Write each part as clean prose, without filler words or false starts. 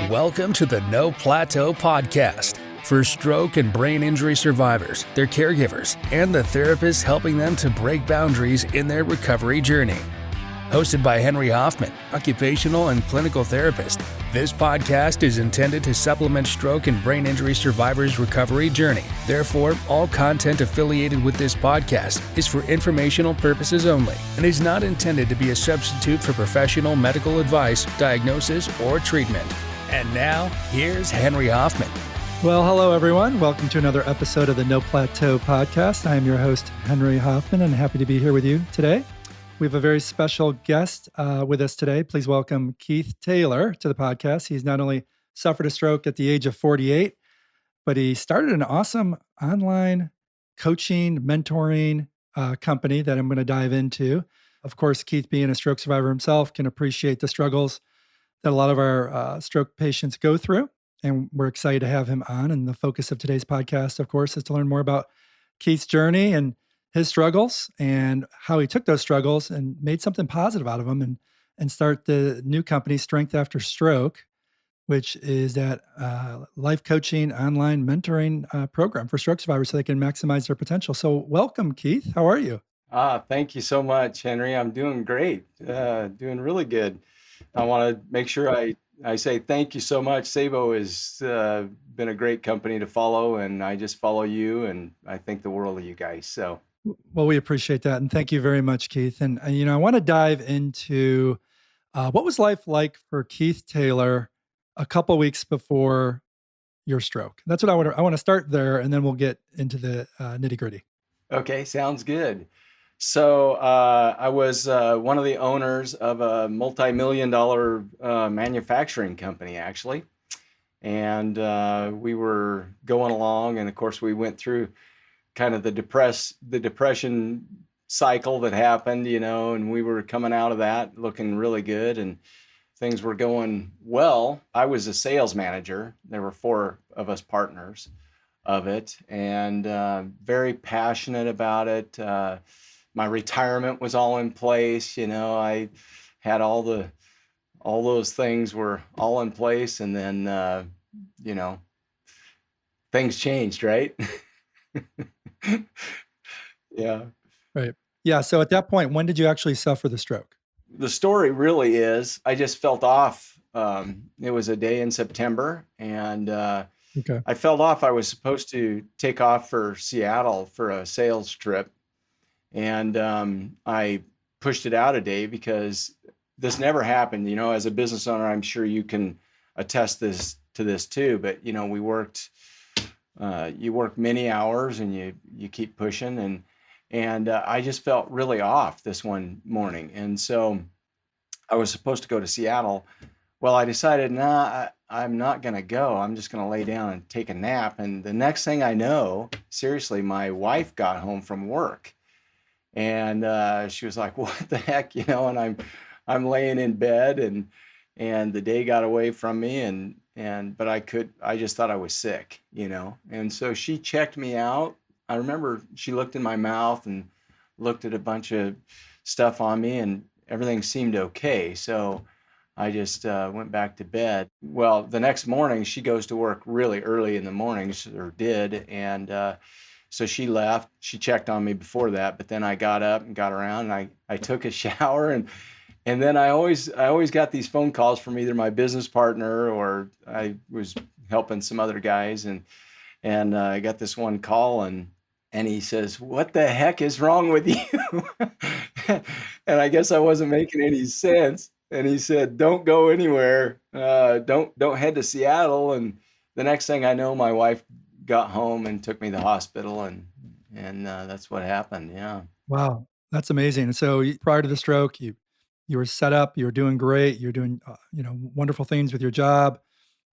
Welcome to the No Plateau podcast for stroke and brain injury survivors, their caregivers, and the therapists helping them to break boundaries in their recovery journey. Hosted by Henry Hoffman, occupational and clinical therapist, this podcast is intended to supplement stroke and brain injury survivors' recovery journey. Therefore, all content affiliated with this podcast is for informational purposes only and is not intended to be a substitute for professional medical advice, diagnosis, or treatment. And now, here's Henry Hoffman. Well, hello, everyone. Welcome to another episode of the No Plateau podcast. I am your host, Henry Hoffman, and happy to be here with you today. We have a very special guest with us today. Please welcome Keith Taylor to the podcast. He's not only suffered a stroke at the age of 48, but he started an awesome online coaching, mentoring company that I'm going to dive into. Of course, Keith, being a stroke survivor himself, can appreciate the struggles that a lot of our stroke patients go through. And we're excited to have him on. And the focus of today's podcast, of course, is to learn more about Keith's journey and his struggles and how he took those struggles and made something positive out of them and start the new company, Strength After Stroke, which is that life coaching, online mentoring program for stroke survivors so they can maximize their potential. So welcome, Keith. How are you? Thank you so much, Henry. I'm doing great, doing really good. I want to make sure I say thank you so much. Saebo has been a great company to follow, and I just follow you, and I think the world of you guys. So, well, we appreciate that, and thank you very much, Keith. And I want to dive into what was life like for Keith Taylor a couple weeks before your stroke. That's what I want to start there, and then we'll get into the nitty gritty. Okay, sounds good. So I was one of the owners of a multi-million-dollar manufacturing company, actually. And we were going along, and of course we went through kind of the depression cycle that happened, and we were coming out of that looking really good, and things were going well. I was a sales manager. There were 4 of us partners of it, and very passionate about it. My retirement was all in place. I had all those things were all in place, and then things changed, right? Yeah. Right. Yeah. So at that point, when did you actually suffer the stroke? The story really is I just felt off. It was a day in September, and Okay. I felt off. I was supposed to take off for Seattle for a sales trip. And I pushed it out a day because this never happened. As a business owner, I'm sure you can attest to this too. But we worked. You work many hours, and you keep pushing, and I just felt really off this one morning, and so I was supposed to go to Seattle. Well, I decided, I'm not going to go. I'm just going to lay down and take a nap. And the next thing I know, seriously, my wife got home from work. And she was like, "What the heck?" And I'm laying in bed, and the day got away from me, but I just thought I was sick, And so she checked me out. I remember she looked in my mouth and looked at a bunch of stuff on me, and everything seemed okay. So I just went back to bed. Well, the next morning she goes to work really early in the morning, or did, and so she left. She checked on me before that, but then I got up and got around, and I took a shower, and then I always got these phone calls from either my business partner or I was helping some other guys, and I got this one call, and he says, "What the heck is wrong with you?" And I guess I wasn't making any sense. And he said, "Don't go anywhere. Don't head to Seattle." And the next thing I know, my wife got home and took me to the hospital, and that's what happened. Yeah. Wow, that's amazing. So prior to the stroke, you were set up, you were doing great, you were doing wonderful things with your job.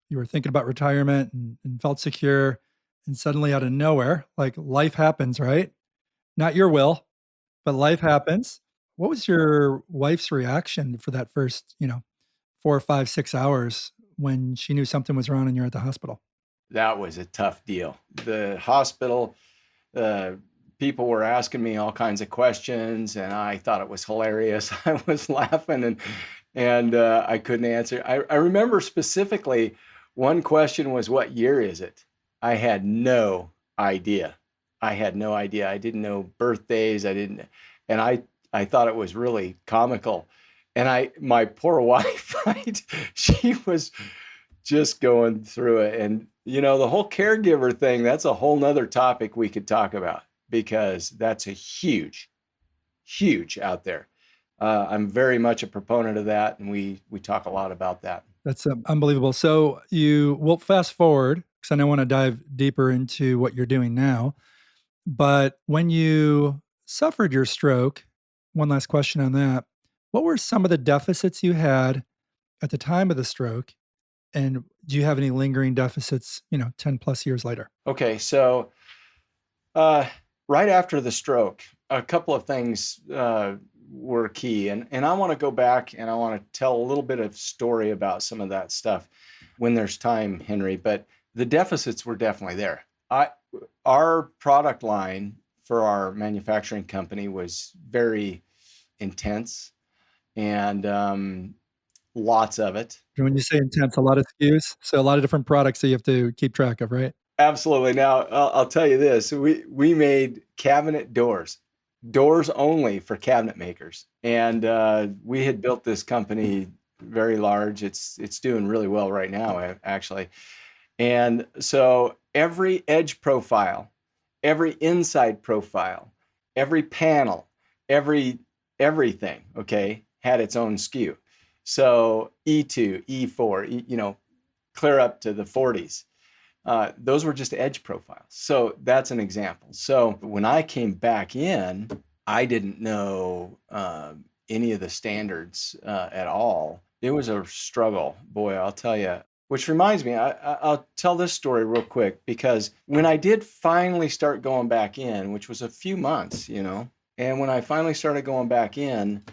You were thinking about retirement and felt secure, and suddenly out of nowhere, like life happens, right? Not your will, but life happens. What was your wife's reaction for that first 4 or 5, 6 hours when she knew something was wrong and you're at the hospital? That was a tough deal. The hospital, people were asking me all kinds of questions, and I thought it was hilarious. I was laughing, And I couldn't answer. I remember specifically one question was, what year is it? I had no idea. I had no idea. I didn't know birthdays. And I thought it was really comical. And my poor wife, right? She was just going through it. And, the whole caregiver thing, that's a whole nother topic we could talk about because that's a huge, huge out there. I'm very much a proponent of that, and we talk a lot about that. That's unbelievable. So we'll fast forward because I want to dive deeper into what you're doing now. But when you suffered your stroke, one last question on that. What were some of the deficits you had at the time of the stroke? And do you have any lingering deficits, 10 plus years later? Okay, so uh, right after the stroke, a couple of things were key, and I want to go back and I want to tell a little bit of story about some of that stuff when there's time, Henry. But the deficits were definitely there. Our product line for our manufacturing company was very intense, and lots of it. And when you say intense, a lot of SKUs, so a lot of different products that you have to keep track of, right? Absolutely. Now, I'll tell you this: we made cabinet doors only for cabinet makers, and we had built this company very large. It's doing really well right now, actually. And so every edge profile, every inside profile, every panel, everything, okay, had its own SKU. So E2, E4, clear up to the 40s. Those were just edge profiles. So that's an example. So when I came back in, I didn't know any of the standards at all. It was a struggle, boy, I'll tell you. Which reminds me, I'll tell this story real quick, because when I did finally start going back in, which was a few months, and when I finally started going back in,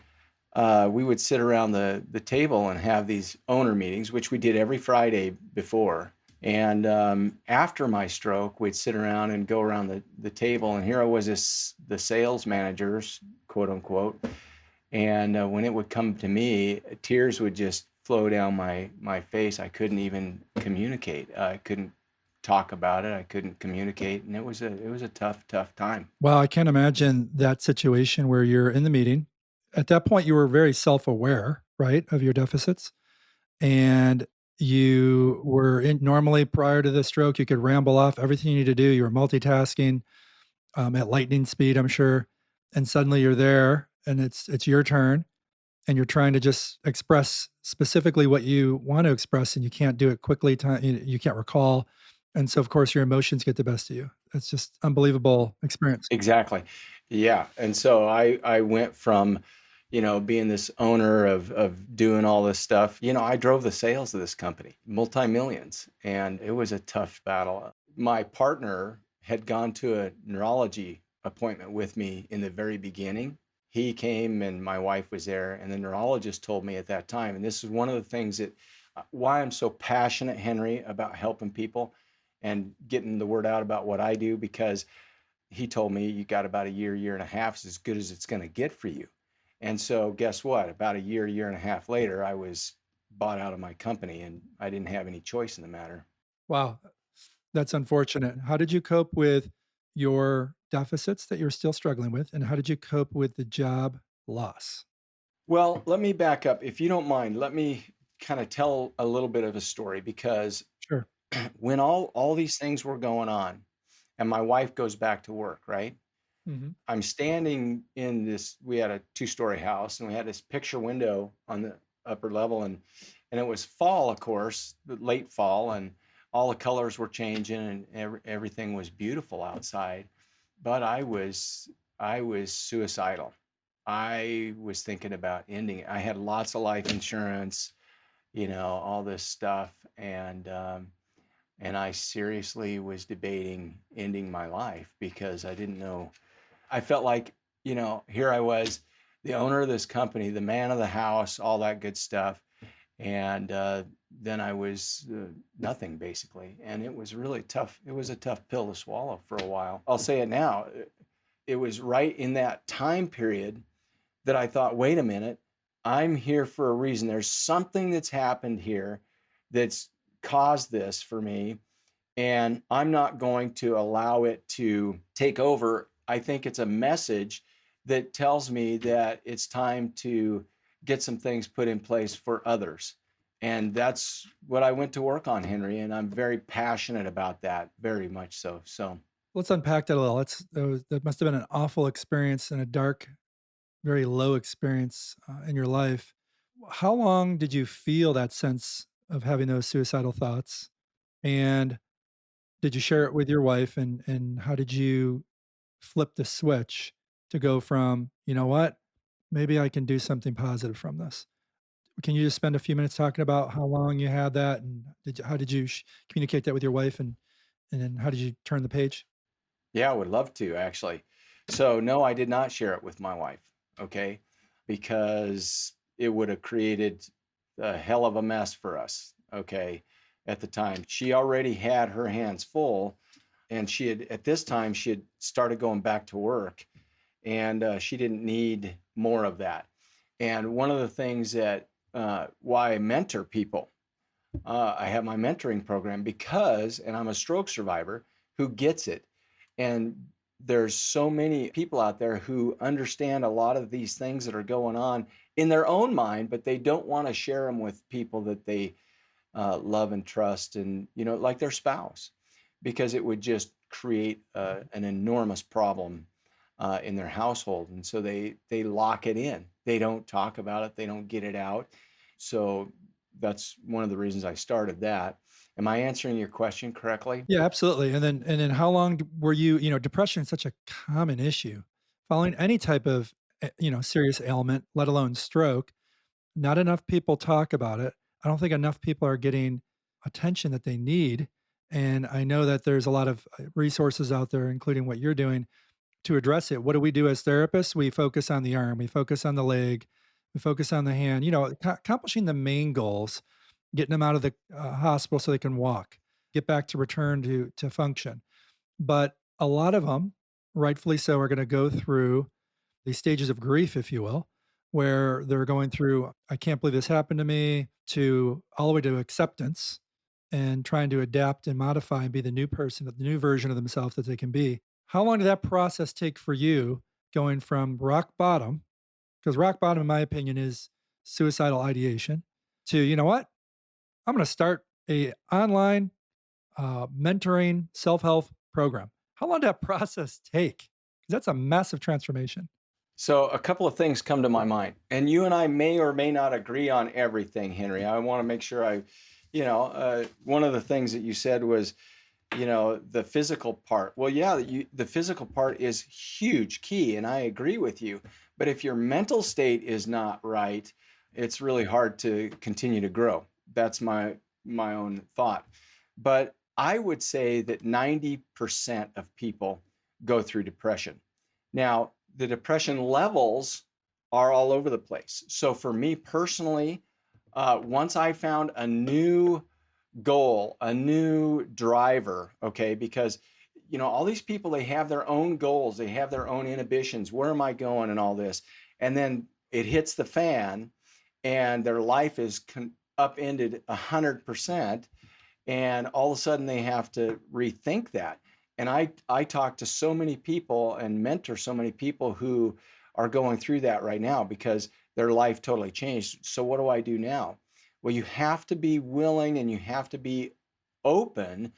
we would sit around the table and have these owner meetings, which we did every Friday before. And after my stroke, we'd sit around and go around the table, and here I was, the sales managers, quote unquote. And when it would come to me, tears would just flow down my face. I couldn't even communicate. I couldn't talk about it. I couldn't communicate, and it was a tough time. Wow, I can't imagine that situation where you're in the meeting. At that point, you were very self-aware, right, of your deficits, and you were normally prior to the stroke, you could ramble off everything you need to do. You were multitasking at lightning speed, I'm sure, and suddenly you're there, and it's your turn, and you're trying to just express specifically what you want to express, and you can't do it quickly. You can't recall, and so of course your emotions get the best of you. It's just unbelievable experience. Exactly. Yeah. And so I went from, being this owner of doing all this stuff. I drove the sales of this company, multi-millions, and it was a tough battle. My partner had gone to a neurology appointment with me in the very beginning. He came and my wife was there, and the neurologist told me at that time, and this is one of the things that why I'm so passionate, Henry, about helping people and getting the word out about what I do, because he told me, you got about a year and a half is as good as it's going to get for you. And so guess what? About a year and a half later, I was bought out of my company, and I didn't have any choice in the matter. Wow, that's unfortunate. How did you cope with your deficits that you're still struggling with, and how did you cope with the job loss? Well, let me back up. If you don't mind, let me kind of tell a little bit of a story, because Sure. when all these things were going on and my wife goes back to work, right? Mhm. I'm standing in this, we had a 2-story house, and we had this picture window on the upper level, and it was fall, of course, late fall, and all the colors were changing, and everything was beautiful outside. But I was suicidal. I was thinking about ending it. I had lots of life insurance, all this stuff, and I seriously was debating ending my life, because I didn't know. I felt like, here I was, the owner of this company, the man of the house, all that good stuff. And then I was nothing, basically. And it was really tough. It was a tough pill to swallow for a while. I'll say it now. It was right in that time period that I thought, wait a minute, I'm here for a reason. There's something that's happened here that's caused this for me, and I'm not going to allow it to take over. I think it's a message that tells me that it's time to get some things put in place for others. And that's what I went to work on, Henry. And I'm very passionate about that, very much so. So, Let's unpack that a little. That must have been an awful experience and a dark, very low experience in your life. How long did you feel that sense of having those suicidal thoughts? And did you share it with your wife? And how did you flip the switch to go from, you know what, maybe I can do something positive from this? Can you just spend a few minutes talking about how long you had that, and how did you communicate that with your wife, and then how did you turn the page? yeah, I would love to actually. So, no, I did not share it with my wife, okay, because it would have created a hell of a mess for us, okay, at the time. She already had her hands full, and she had, at this time, she had started going back to work, and she didn't need more of that. And one of the things that why I mentor people, I have my mentoring program because, and I'm a stroke survivor who gets it. And there's so many people out there who understand a lot of these things that are going on in their own mind, but they don't want to share them with people that they love and trust, and like their spouse, because it would just create an enormous problem in their household, and so they lock it in. They don't talk about it. They don't get it out. So that's one of the reasons I started that. Am I answering your question correctly? Yeah, absolutely. And then how long were you, depression is such a common issue. Following any type of, serious ailment, let alone stroke, not enough people talk about it. I don't think enough people are getting attention that they need. And I know that there's a lot of resources out there, including what you're doing, to address it. What do we do as therapists? We focus on the arm, we focus on the leg, we focus on the hand, accomplishing the main goals, getting them out of the hospital so they can walk, get back to return to function. But a lot of them, rightfully so, are going to go through these stages of grief, if you will, where they're going through, I can't believe this happened to me, to all the way to acceptance and trying to adapt and modify and be the new person, the new version of themselves that they can be. How long did that process take for you going from rock bottom? Because rock bottom, in my opinion, is suicidal ideation to, you know what? I'm going to start a online mentoring self-help program. How long did that process take? Because that's a massive transformation. So a couple of things come to my mind, and you and I may or may not agree on everything, Henry. I want to make sure one of the things that you said was, the physical part. Well, yeah, the physical part is huge, key, and I agree with you. But if your mental state is not right, it's really hard to continue to grow. That's my own thought. But I would say that 90% of people go through depression. Now, the depression levels are all over the place. So for me personally, once I found a new goal, a new driver, okay, because all these people, they have their own goals, they have their own inhibitions. Where am I going and all this? And then it hits the fan and their life is upended 100%, and all of a sudden they have to rethink that. And I talk to so many people and mentor so many people who are going through that right now because their life totally changed. So what do I do now? Well, you have to be willing and you have to be open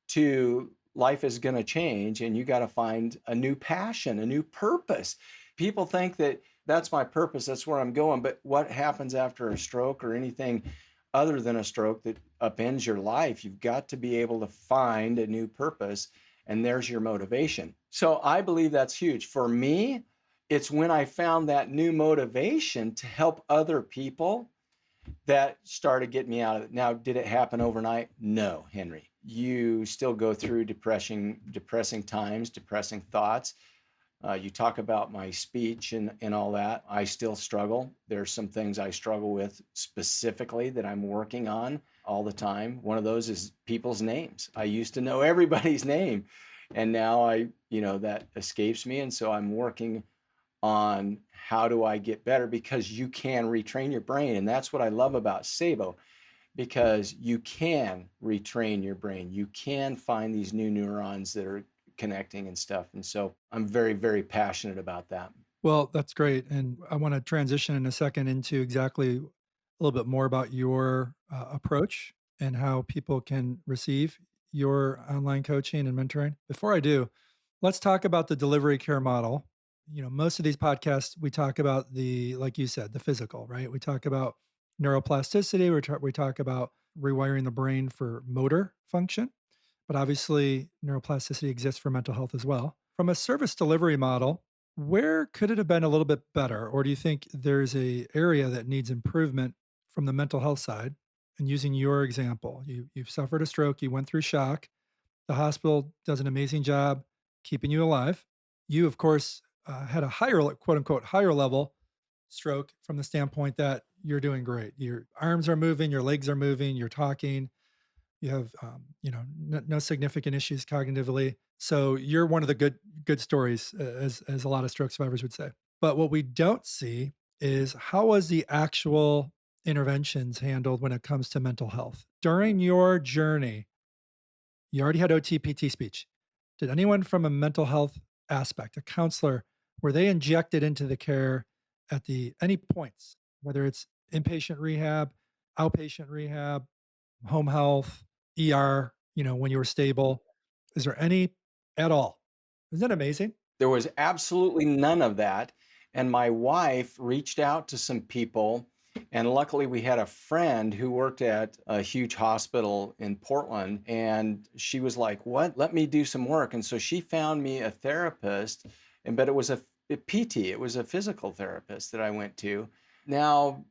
to life is going to change, and you got to find a new passion, a new purpose. People think that that's my purpose, that's where I'm going. But what happens after a stroke or anything other than a stroke that upends your life? You've got to be able to find a new purpose, and there's your motivation. So I believe that's huge. For me, it's when I found that new motivation to help other people that started getting me out of it. Now, did it happen overnight? No, Henry. You still go through depressing times, depressing thoughts. You talk about my speech and all that. I still struggle. There's some things I struggle with specifically that I'm working on all the time. One of those is people's names. I used to know everybody's name, and now that escapes me. And so I'm working on how do I get better, because you can retrain your brain. And that's what I love about Saebo, because you can retrain your brain. You can find these new neurons that are connecting and stuff. And so I'm very, very passionate about that. Well, that's great. And I want to transition in a second into exactly a little bit more about your approach and how people can receive your online coaching and mentoring. Before I do, let's talk about the delivery care model. Most of these podcasts, we talk about like you said, the physical, right? We talk about neuroplasticity, we talk about rewiring the brain for motor function, but obviously neuroplasticity exists for mental health as well. From a service delivery model, where could it have been a little bit better? Or do you think there's a area that needs improvement from the mental health side? And using your example, you've suffered a stroke, you went through shock. The hospital does an amazing job keeping you alive. You, of course, had a higher, quote unquote, higher level stroke from the standpoint that you're doing great. Your arms are moving, your legs are moving, you're talking, you have, no significant issues cognitively. So you're one of the good stories, as a lot of stroke survivors would say. But what we don't see is how was the actual interventions handled when it comes to mental health during your journey? You already had OT, PT, speech. Did anyone from a mental health aspect, a counselor, were they injected into the care at the any points, whether it's inpatient rehab, outpatient rehab, home health, ER, when you were stable? Is there any at all? Isn't that amazing? There was absolutely none of that. And my wife reached out to some people. And luckily, we had a friend who worked at a huge hospital in Portland. And she was like, "What? Let me do some work." And so she found me a therapist. But it was a PT, it was a physical therapist that I went to. Now,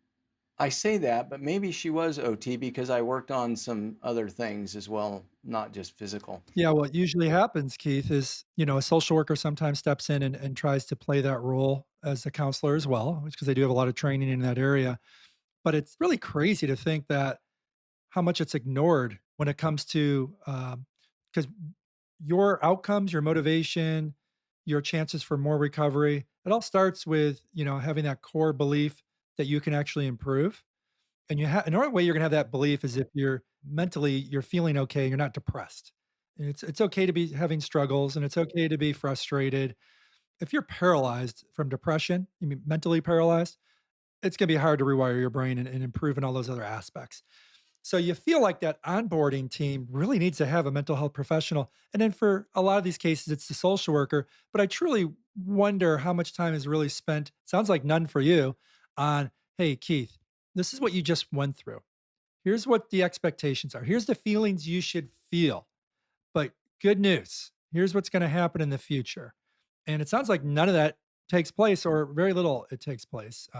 I say that, but maybe she was OT because I worked on some other things as well, not just physical. Yeah, what usually happens, Keith, is, a social worker sometimes steps in and tries to play that role as a counselor as well, because they do have a lot of training in that area. But it's really crazy to think that how much it's ignored when it comes to, because your outcomes, your motivation, your chances for more recovery, it all starts with, having that core belief that you can actually improve. And the only way you're gonna have that belief is if you're feeling okay, you're not depressed. And it's okay to be having struggles and it's okay to be frustrated. If you're paralyzed from depression, you mean mentally paralyzed, it's gonna be hard to rewire your brain and improve in all those other aspects. So you feel like that onboarding team really needs to have a mental health professional. And then for a lot of these cases, it's the social worker. But I truly wonder how much time is really spent, sounds like none for you, on, hey, Keith, this is what you just went through. Here's what the expectations are. Here's the feelings you should feel. But good news, here's what's going to happen in the future. And it sounds like none of that takes place, or very little it takes place,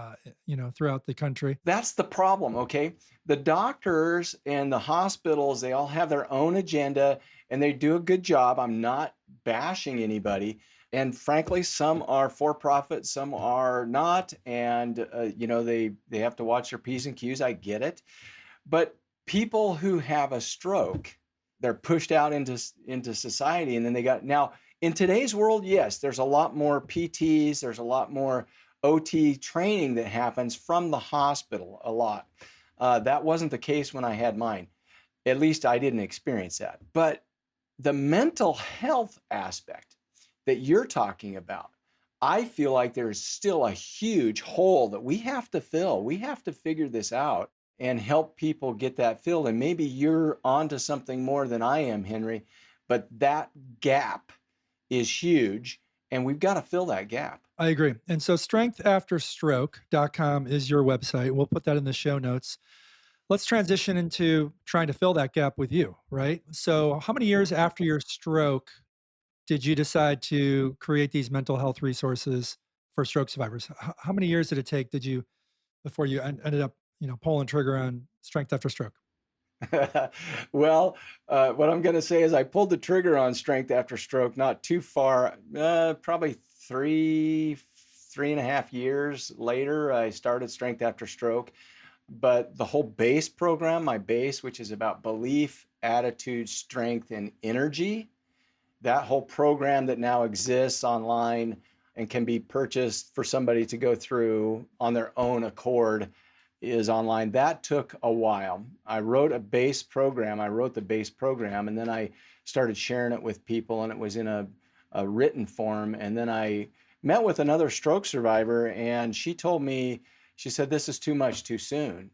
throughout the country. That's the problem, okay? The doctors and the hospitals, they all have their own agenda and they do a good job. I'm not bashing anybody. And frankly, some are for profit, some are not. And, they have to watch their P's and Q's. I get it. But people who have a stroke, they're pushed out into society. And then now in today's world, yes, there's a lot more PTs, there's a lot more OT training that happens from the hospital a lot. That wasn't the case when I had mine. At least I didn't experience that. But the mental health aspect that you're talking about, I feel like there's still a huge hole that we have to fill. We have to figure this out and help people get that filled. And maybe you're onto something more than I am, Henry, but that gap is huge and we've got to fill that gap. I agree. And so strengthafterstroke.com is your website. We'll put that in the show notes. Let's transition into trying to fill that gap with you, right? So how many years after your stroke did you decide to create these mental health resources for stroke survivors? How many years did it take before you ended up, pulling trigger on Strength After Stroke? Well, what I'm going to say is I pulled the trigger on Strength After Stroke not too far, probably 3.5 years later, I started Strength After Stroke. But the whole BASE program, my BASE, which is about belief, attitude, strength, and energy, that whole program that now exists online and can be purchased for somebody to go through on their own accord is online. That took a while. I wrote the base program, and then I started sharing it with people, and it was in a written form. And then I met with another stroke survivor, and she told me, she said, this is too much too soon.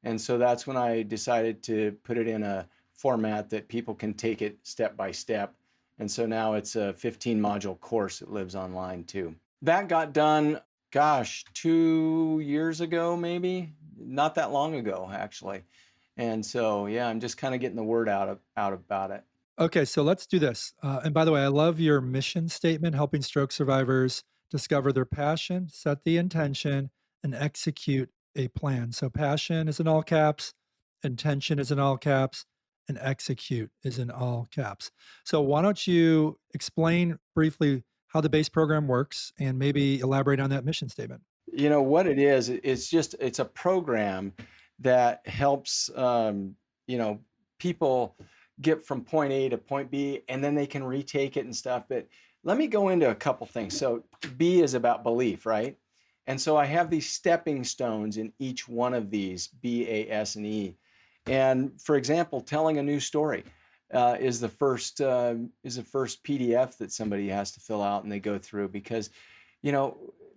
And so that's when I decided to put it in a format that people can take it step by step. And so now it's a 15 module course that lives online too. That got done, gosh, 2 years ago, maybe not that long ago, actually. And so, yeah, I'm just kind of getting the word out about it. Okay, so let's do this. And by the way, I love your mission statement, helping stroke survivors discover their passion, set the intention, and execute a plan. So passion is in all caps, intention is in all caps, and execute is in all caps. So why don't you explain briefly how the base program works and maybe elaborate on that mission statement? You know what it is? It's a program that helps people get from point A to point B, and then they can retake it and stuff. But let me go into a couple things. So B is about belief, right? And so I have these stepping stones in each one of these, B, A, S, and E. And for example, telling a new story is the first PDF that somebody has to fill out and they go through, because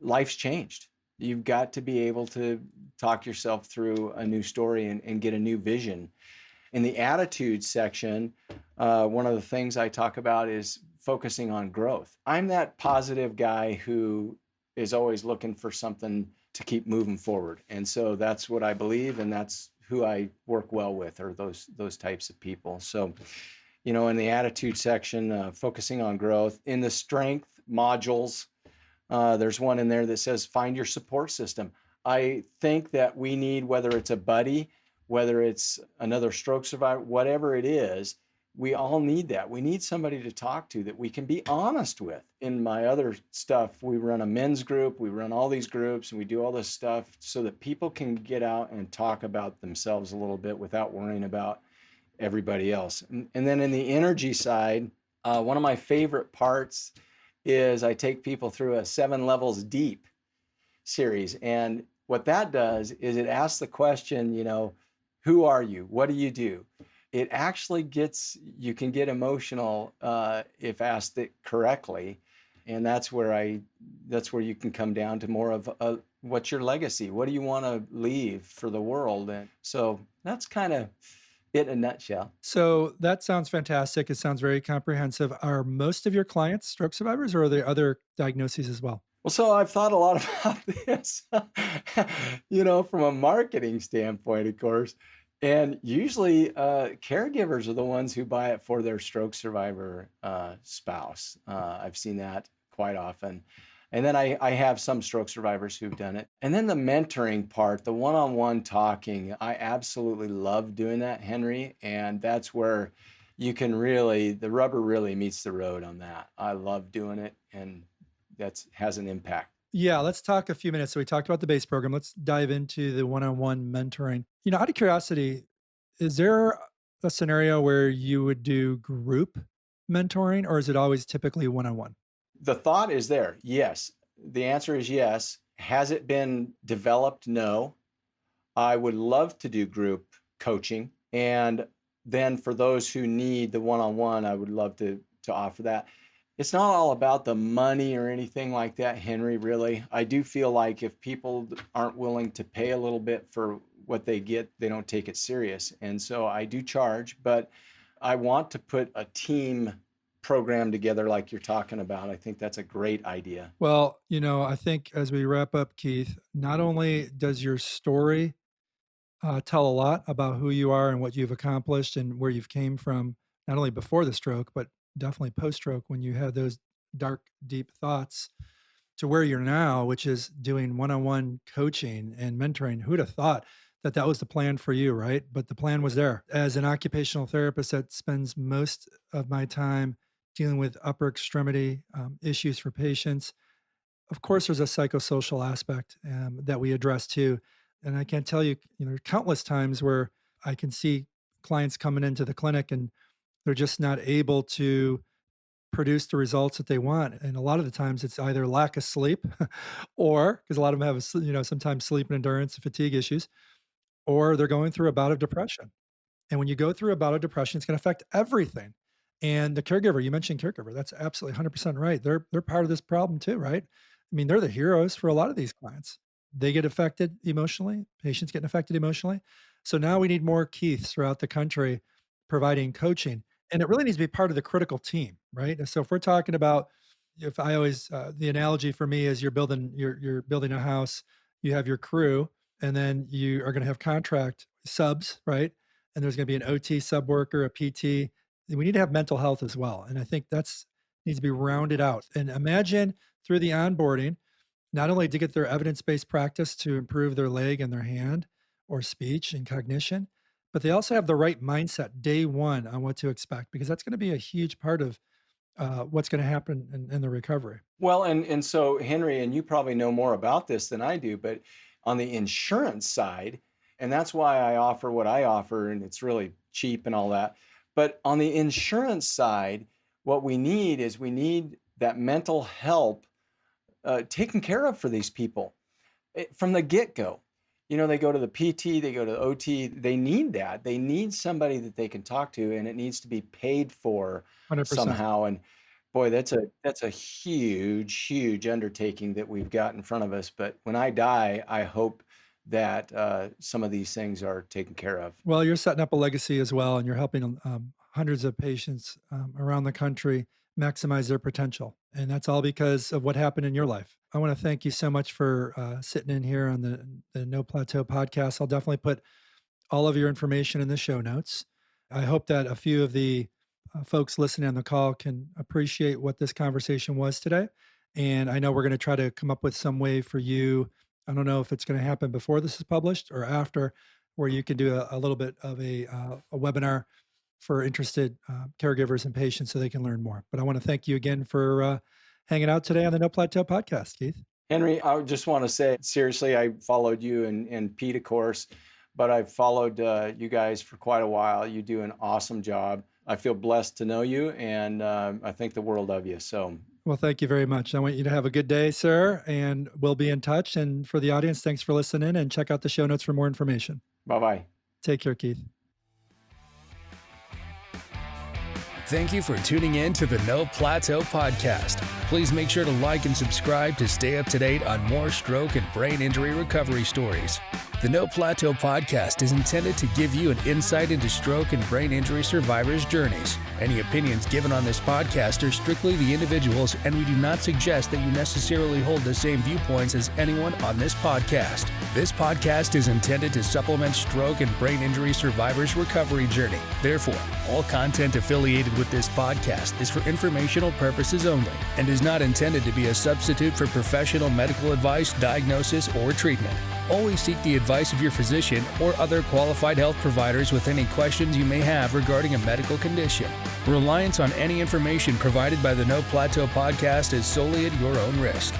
life's changed. You've got to be able to talk yourself through a new story and get a new vision. In the attitude section, one of the things I talk about is focusing on growth. I'm that positive guy who is always looking for something to keep moving forward. And so that's what I believe, and that's who I work well with, are those types of people. So, in the attitude section, focusing on growth. In the strength modules, there's one in there that says, find your support system. I think that we need, whether it's a buddy, whether it's another stroke survivor, whatever it is, we all need that. We need somebody to talk to that we can be honest with. In my other stuff, we run a men's group, we run all these groups, and we do all this stuff so that people can get out and talk about themselves a little bit without worrying about everybody else. And then in the energy side, one of my favorite parts is I take people through a 7 levels deep series. And what that does is it asks the question, who are you? What do you do? It actually you can get emotional if asked it correctly. And that's where you can come down to more of what's your legacy? What do you want to leave for the world? And so that's kind of it in a nutshell. So that sounds fantastic. It sounds very comprehensive. Are most of your clients stroke survivors, or are there other diagnoses as well? Well, so I've thought a lot about this, from a marketing standpoint, of course. And usually caregivers are the ones who buy it for their stroke survivor spouse. I've seen that quite often. And then I have some stroke survivors who've done it. And then the mentoring part, the one-on-one talking, I absolutely love doing that, Henry. And that's where the rubber really meets the road on that. I love doing it, and that has an impact. Yeah, let's talk a few minutes. So we talked about the base program. Let's dive into the one-on-one mentoring. Out of curiosity, is there a scenario where you would do group mentoring, or is it always typically one-on-one? The thought is there. Yes. The answer is yes. Has it been developed? No. I would love to do group coaching. And then for those who need the one-on-one, I would love to offer that. It's not all about the money or anything like that, Henry, really. I do feel like if people aren't willing to pay a little bit for what they get, they don't take it serious. And so I do charge, but I want to put a team program together like you're talking about. I think that's a great idea. Well, I think as we wrap up, Keith, not only does your story tell a lot about who you are and what you've accomplished and where you've came from, not only before the stroke, but definitely post-stroke when you had those dark, deep thoughts, to where you're now, which is doing one-on-one coaching and mentoring. Who'd have thought that was the plan for you, right? But the plan was there. As an occupational therapist that spends most of my time dealing with upper extremity issues for patients, of course, there's a psychosocial aspect that we address too. And I can't tell you, countless times where I can see clients coming into the clinic and they're just not able to produce the results that they want. And a lot of the times it's either lack of sleep or because a lot of them have, sometimes sleep and endurance and fatigue issues, or they're going through a bout of depression. And when you go through a bout of depression, it's going to affect everything. And the caregiver, you mentioned caregiver, that's absolutely 100% right. They're part of this problem too, right? I mean, they're the heroes for a lot of these clients. They get affected emotionally, patients getting affected emotionally. So now we need more Keiths throughout the country providing coaching. And it really needs to be part of the critical team, right? And so if we're talking about, if I always the analogy for me is you're building a house, you have your crew, and then you are going to have contract subs, right? And there's going to be an OT sub worker, a PT. We need to have mental health as well. And I think that's needs to be rounded out. And imagine through the onboarding, not only to get their evidence-based practice to improve their leg and their hand or speech and cognition, but they also have the right mindset day one on what to expect, because that's going to be a huge part of what's going to happen in the recovery. Well, and so Henry, and you probably know more about this than I do, but on the insurance side, and that's why I offer what I offer, and it's really cheap and all that. But on the insurance side, what we need that mental help taken care of for these people from the get-go. They go to the PT, they go to the OT, they need that. They need somebody that they can talk to, and it needs to be paid for 100%. somehow. And boy, that's a huge undertaking that we've got in front of us. But when I die, I hope that some of these things are taken care of. Well, you're setting up a legacy as well, and you're helping hundreds of patients around the country maximize their potential. And that's all because of what happened in your life. I want to thank you so much for sitting in here on the No Plateau podcast. I'll definitely put all of your information in the show notes. I hope that a few of the folks listening on the call can appreciate what this conversation was today. And I know we're going to try to come up with some way for you. I don't know if it's going to happen before this is published or after, where you can do a little bit of a webinar for interested caregivers and patients so they can learn more. But I want to thank you again for hanging out today on the No Plateau podcast, Keith. Henry, I just want to say, seriously, I followed you and Pete, of course, but I've followed you guys for quite a while. You do an awesome job. I feel blessed to know you, and I think the world of you. So, well, thank you very much. I want you to have a good day, sir, and we'll be in touch. And for the audience, thanks for listening, and check out the show notes for more information. Bye-bye. Take care, Keith. Thank you for tuning in to the No Plateau podcast. Please make sure to like and subscribe to stay up to date on more stroke and brain injury recovery stories. The No Plateau podcast is intended to give you an insight into stroke and brain injury survivors' journeys. Any opinions given on this podcast are strictly the individual's, and we do not suggest that you necessarily hold the same viewpoints as anyone on this podcast. This podcast is intended to supplement stroke and brain injury survivors' recovery journey. Therefore, all content affiliated with this podcast is for informational purposes only and is not intended to be a substitute for professional medical advice, diagnosis, or treatment. Always seek the advice of your physician or other qualified health providers with any questions you may have regarding a medical condition. Reliance on any information provided by the No Plateau podcast is solely at your own risk.